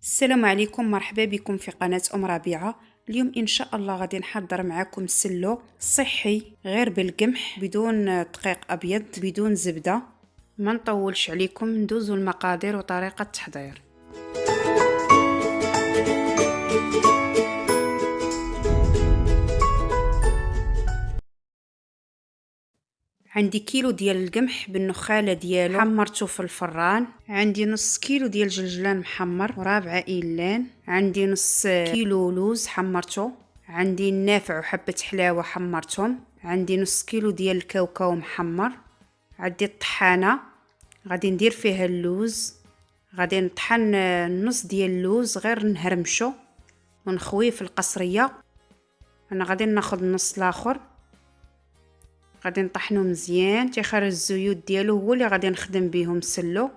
السلام عليكم، مرحبا بكم في قناة ربيعة. اليوم ان شاء الله غادي نحضر معكم سلو صحي غير بالقمح، بدون دقيق ابيض، بدون زبدة. ما نطولش عليكم، ندوزو المقادير وطريقة التحضير. عندي كيلو ديال القمح بالنخاله ديالو، حمرته في الفران. عندي نص كيلو ديال الجلجلان محمر ورابعه ايلان. عندي نص كيلو لوز حمرته. عندي النافع وحبه حلاوه حمرتهم. عندي نص كيلو ديال الكاوكاو محمر. عندي الطحانه غادي ندير فيها اللوز. غادي نطحن نص ديال اللوز غير نهرمشو ونخويه في القصريه. انا غادي ناخذ النص الاخر، غادي نطحنو مزيان تيخرج الزيوت ديالو، هو اللي غادي نخدم بهم السلو.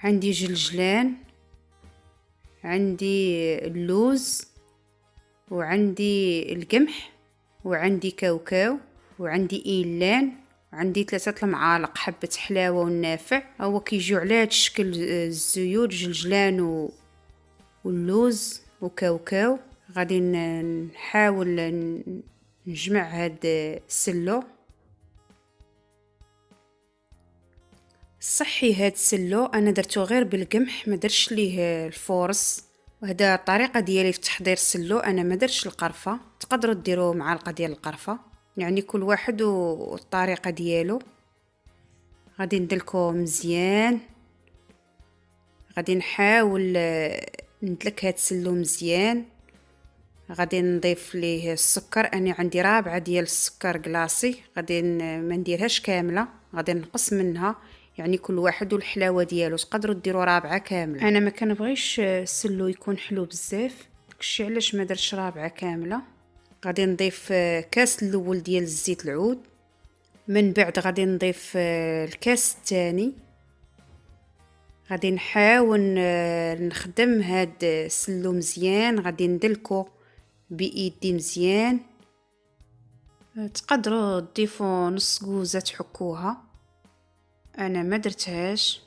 عندي جلجلان، عندي اللوز، وعندي القمح، وعندي كاوكاو، وعندي ايلان، وعندي 3 المعالق حبه حلاوه والنافع. هو كيجيو على هذا الشكل الزيوت، جلجلان واللوز وكاوكاو. غادي نحاول نجمع هاد السلو. صحي هاد السلو، انا درتو غير بالقمح، ما درتش ليه الفورص. وهذا الطريقه ديالي في تحضير السلو، انا ما درتش القرفه. تقدروا ديروا معلقه ديال القرفه، يعني كل واحد والطريقه ديالو. غادي ندلكو مزيان، غادي نحاول ندلك هاد السلو مزيان. غادي نضيف ليه السكر، انا عندي رابعه ديال السكر كلاصي، غادي ما نديرهاش كامله، غادي نقص منها، يعني كل واحد والحلاوه ديالو. تقدروا ديروا رابعه كامله، انا ما كنبغيش السلو يكون حلو بزاف، داكشي علاش ما درتش رابعه كامله. غادي نضيف كاس الاول ديال الزيت العود، من بعد غادي نضيف الكاس الثاني. غادي نحاول نخدم هاد السلو مزيان، غادي ندلكو بايدي مزيان. تقدروا تضيفوا نص كوزه تحكوها، انا ما درتهاش.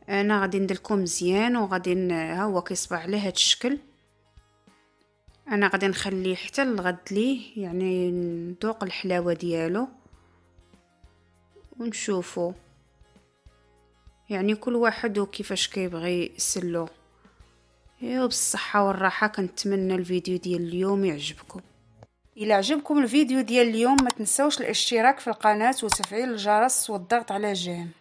انا غادي ندلكو مزيان، وغادي ها هو كيصبح على هاد الشكل. انا غادي نخليه حتى الغد ليه، يعني نذوق الحلاوه ديالو ونشوفوا، يعني كل واحد وكيفاش كيبغي يسلو. وبالصحه والراحه. كنتمنى الفيديو ديال اليوم يعجبكم. الى عجبكم الفيديو ديال اليوم ما تنسوش الاشتراك في القناه وتفعيل الجرس والضغط على جيم.